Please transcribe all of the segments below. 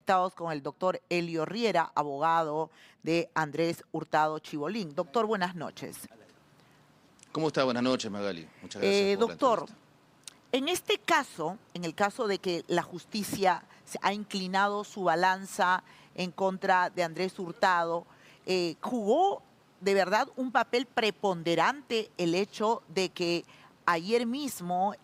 conectados con el doctor Elio Riera, abogado de Andrés Hurtado Chibolín. Doctor, buenas noches. ¿Cómo está? Buenas noches, Magali. Muchas gracias por la Doctor, entrevista. en este caso, en el caso de que la justicia ha inclinado su balanza en contra de Andrés Hurtado, ¿jugó de verdad un papel preponderante el hecho de que ayer mismo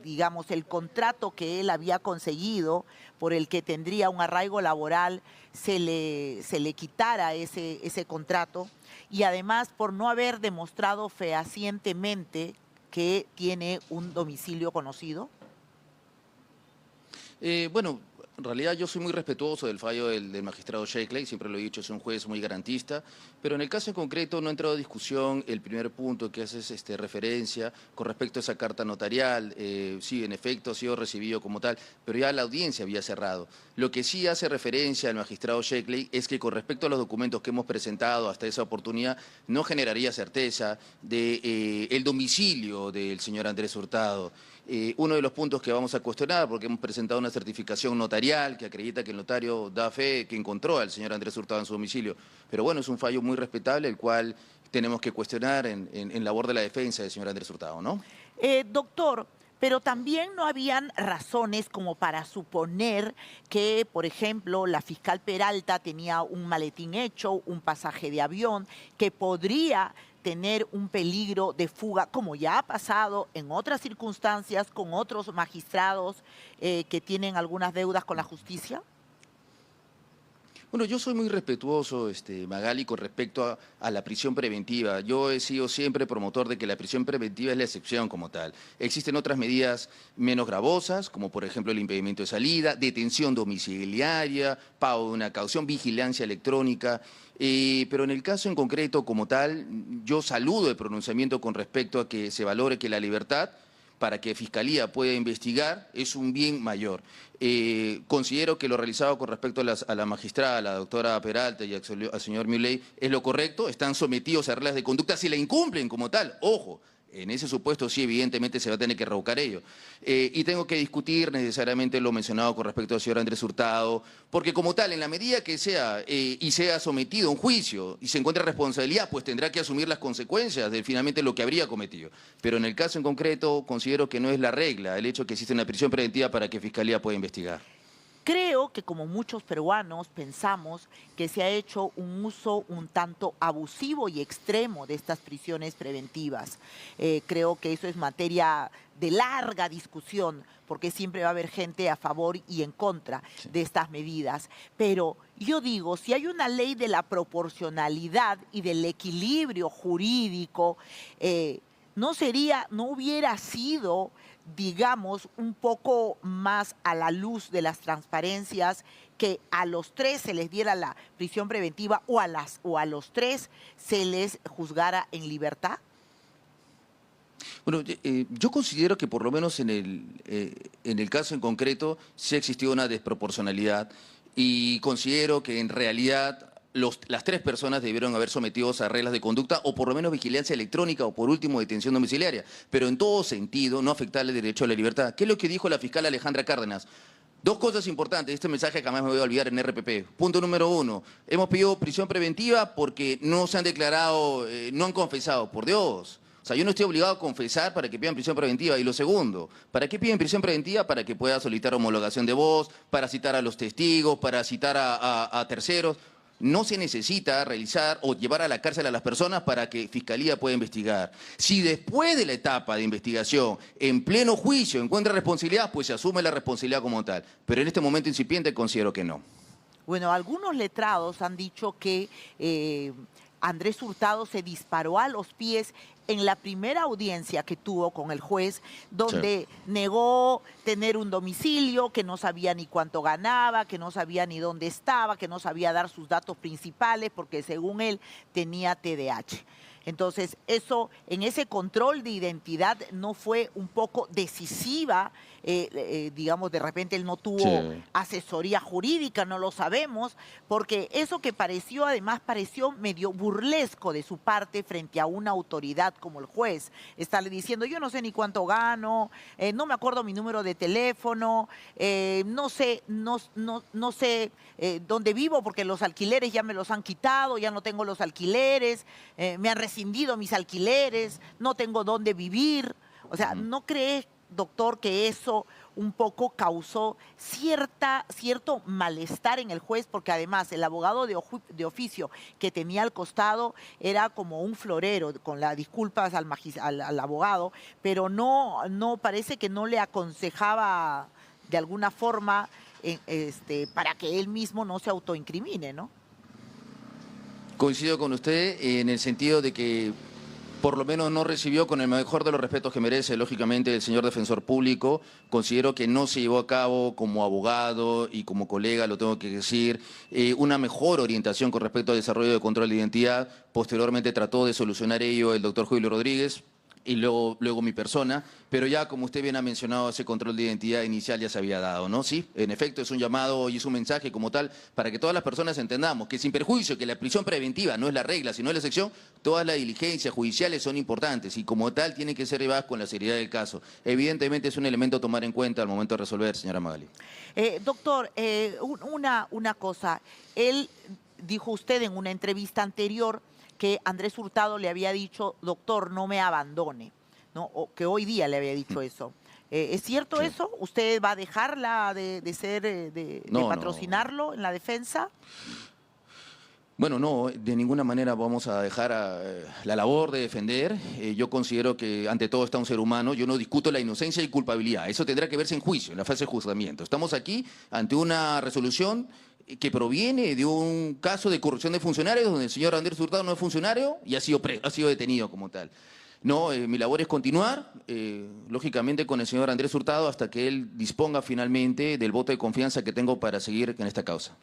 digamos, el contrato que él había conseguido, por el que tendría un arraigo laboral, se le quitara ese contrato? Y además, por no haber demostrado fehacientemente que tiene un domicilio conocido. Bueno, en realidad yo soy muy respetuoso del fallo del magistrado Sheckley, siempre lo he dicho, es un juez muy garantista, pero en el caso en concreto no ha entrado a discusión el primer punto que haces referencia con respecto a esa carta notarial. Sí, en efecto ha sido recibido como tal, pero ya la audiencia había cerrado. Lo que sí hace referencia al magistrado Sheckley es que con respecto a los documentos que hemos presentado hasta esa oportunidad, no generaría certeza de el domicilio del señor Andrés Hurtado. Uno de los puntos que vamos a cuestionar, porque hemos presentado una certificación notarial que acredita que el notario da fe que encontró al señor Andrés Hurtado en su domicilio. Pero bueno, es un fallo muy respetable, el cual tenemos que cuestionar en labor de la defensa del señor Andrés Hurtado, ¿no? Doctor, pero también no habían razones como para suponer que, por ejemplo, la fiscal Peralta tenía un maletín hecho, un pasaje de avión, que podría tener un peligro de fuga, como ya ha pasado en otras circunstancias con otros magistrados que tienen algunas deudas con la justicia. Bueno, yo soy muy respetuoso, Magali, con respecto a la prisión preventiva. Yo he sido siempre promotor de que la prisión preventiva es la excepción como tal. Existen otras medidas menos gravosas, como por ejemplo el impedimento de salida, detención domiciliaria, pago de una caución, vigilancia electrónica. Pero en el caso en concreto como tal, yo saludo el pronunciamiento con respecto a que se valore que la libertad para que Fiscalía pueda investigar es un bien mayor. Considero que lo realizado con respecto a la magistrada, a la doctora Peralta y al señor Milei es lo correcto, están sometidos a reglas de conducta si la incumplen como tal, ojo. En ese supuesto sí, evidentemente se va a tener que revocar ello. Y tengo que discutir necesariamente lo mencionado con respecto al señor Andrés Hurtado, porque como tal, en la medida que sea y sea sometido a un juicio y se encuentre responsabilidad, pues tendrá que asumir las consecuencias de finalmente lo que habría cometido. Pero en el caso en concreto, considero que no es la regla el hecho de que existe una prisión preventiva para que Fiscalía pueda investigar. Creo que como muchos peruanos pensamos que se ha hecho un uso un tanto abusivo y extremo de estas prisiones preventivas. Creo que eso es materia de larga discusión, porque siempre va a haber gente a favor y en contra de estas medidas. Pero yo digo, si hay una ley de la proporcionalidad y del equilibrio jurídico, no hubiera sido, digamos, un poco más a la luz de las transparencias que a los tres se les diera la prisión preventiva o a los tres se les juzgara en libertad? Bueno, yo considero que por lo menos en el caso en concreto sí existió una desproporcionalidad y considero que en realidad las tres personas debieron haber sometidos a reglas de conducta o por lo menos vigilancia electrónica o por último detención domiciliaria, pero en todo sentido no afectarle el derecho a la libertad. ¿Qué es lo que dijo la fiscal Alejandra Cárdenas? Dos cosas importantes, este mensaje jamás me voy a olvidar en RPP. Punto número uno, hemos pedido prisión preventiva porque no se han declarado, no han confesado, por Dios. O sea, yo no estoy obligado a confesar para que pidan prisión preventiva. Y lo segundo, ¿para qué piden prisión preventiva? Para que pueda solicitar homologación de voz, para citar a los testigos, para citar a terceros. No se necesita realizar o llevar a la cárcel a las personas para que Fiscalía pueda investigar. Si después de la etapa de investigación, en pleno juicio, encuentra responsabilidad, pues se asume la responsabilidad como tal. Pero en este momento incipiente considero que no. Bueno, algunos letrados han dicho que Andrés Hurtado se disparó a los pies en la primera audiencia que tuvo con el juez, donde negó tener un domicilio, que no sabía ni cuánto ganaba, que no sabía ni dónde estaba, que no sabía dar sus datos principales, porque según él tenía TDAH. Entonces, eso, en ese control de identidad no fue un poco decisiva digamos, de repente él no tuvo Sí. asesoría jurídica, no lo sabemos, porque eso que pareció, además pareció medio burlesco de su parte frente a una autoridad como el juez. Estarle diciendo, yo no sé ni cuánto gano, no me acuerdo mi número de teléfono, no sé dónde vivo porque los alquileres ya me los han quitado, ya no tengo los alquileres, me han rescindido mis alquileres, no tengo dónde vivir. O sea, Ujú. ¿no cree, doctor, que eso un poco causó cierto malestar en el juez? Porque además el abogado de oficio que tenía al costado era como un florero, con las disculpas al abogado, pero no parece que no le aconsejaba de alguna forma para que él mismo no se autoincrimine, ¿no? Coincido con usted en el sentido de que por lo menos no recibió con el mejor de los respetos que merece, lógicamente, el señor defensor público. Considero que no se llevó a cabo como abogado y como colega, lo tengo que decir, una mejor orientación con respecto al desarrollo de control de identidad. Posteriormente trató de solucionar ello el doctor Julio Rodríguez y luego mi persona, pero ya como usted bien ha mencionado, ese control de identidad inicial ya se había dado, ¿no? Sí, en efecto es un llamado y es un mensaje como tal para que todas las personas entendamos que sin perjuicio que la prisión preventiva no es la regla, sino la excepción, todas las diligencias judiciales son importantes y como tal tienen que ser llevadas con la seriedad del caso. Evidentemente es un elemento a tomar en cuenta al momento de resolver, señora Magali. Doctor, una cosa, él dijo usted en una entrevista anterior que Andrés Hurtado le había dicho, doctor, no me abandone, ¿no? O que hoy día le había dicho eso. ¿Es cierto Sí. eso? ¿Usted va a dejarla de ser, de No, no. patrocinarlo en la defensa? Bueno, no, de ninguna manera vamos a dejar la labor de defender. Yo considero que ante todo está un ser humano. Yo no discuto la inocencia y culpabilidad. Eso tendrá que verse en juicio, en la fase de juzgamiento. Estamos aquí ante una resolución que proviene de un caso de corrupción de funcionarios donde el señor Andrés Hurtado no es funcionario y ha sido detenido como tal. No, mi labor es continuar, lógicamente, con el señor Andrés Hurtado hasta que él disponga finalmente del voto de confianza que tengo para seguir en esta causa.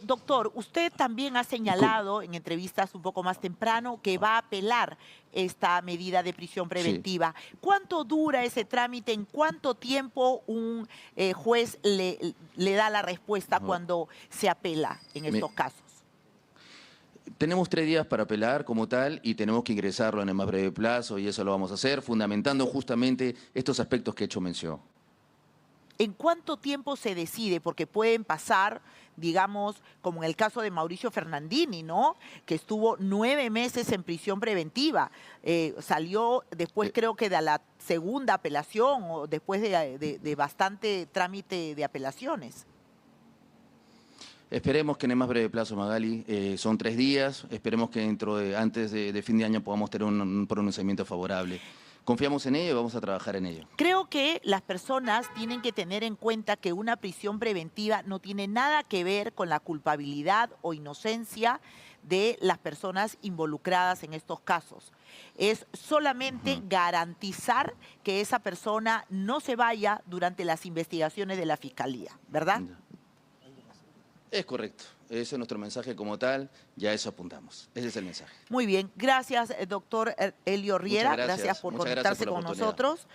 Doctor, usted también ha Disculpe. señalado en entrevistas un poco más temprano que va a apelar esta medida de prisión Sí. preventiva. ¿Cuánto dura ese trámite? ¿En cuánto tiempo un juez le da la respuesta Ajá. cuando se apela en Me- estos casos? Tenemos 3 días para apelar como tal y tenemos que ingresarlo en el más breve plazo y eso lo vamos a hacer, fundamentando justamente estos aspectos que he hecho mención. ¿En cuánto tiempo se decide? Porque pueden pasar, digamos, como en el caso de Mauricio Fernandini, ¿no? Que estuvo 9 meses en prisión preventiva. Salió después, Eh, creo que de la segunda apelación o después de bastante trámite de apelaciones. Esperemos que en el más breve plazo, Magali, son 3 días, esperemos que antes de fin de año podamos tener un pronunciamiento favorable. Confiamos en ello y vamos a trabajar en ello. Creo que las personas tienen que tener en cuenta que una prisión preventiva no tiene nada que ver con la culpabilidad o inocencia de las personas involucradas en estos casos. Es solamente Ujú. garantizar que esa persona no se vaya durante las investigaciones de la fiscalía, ¿verdad? Ya. Es correcto, ese es nuestro mensaje como tal, ya a eso apuntamos, ese es el mensaje. Muy bien, gracias, doctor Elio Riera, gracias por muchas gracias conectarse por la con oportunidad. nosotros.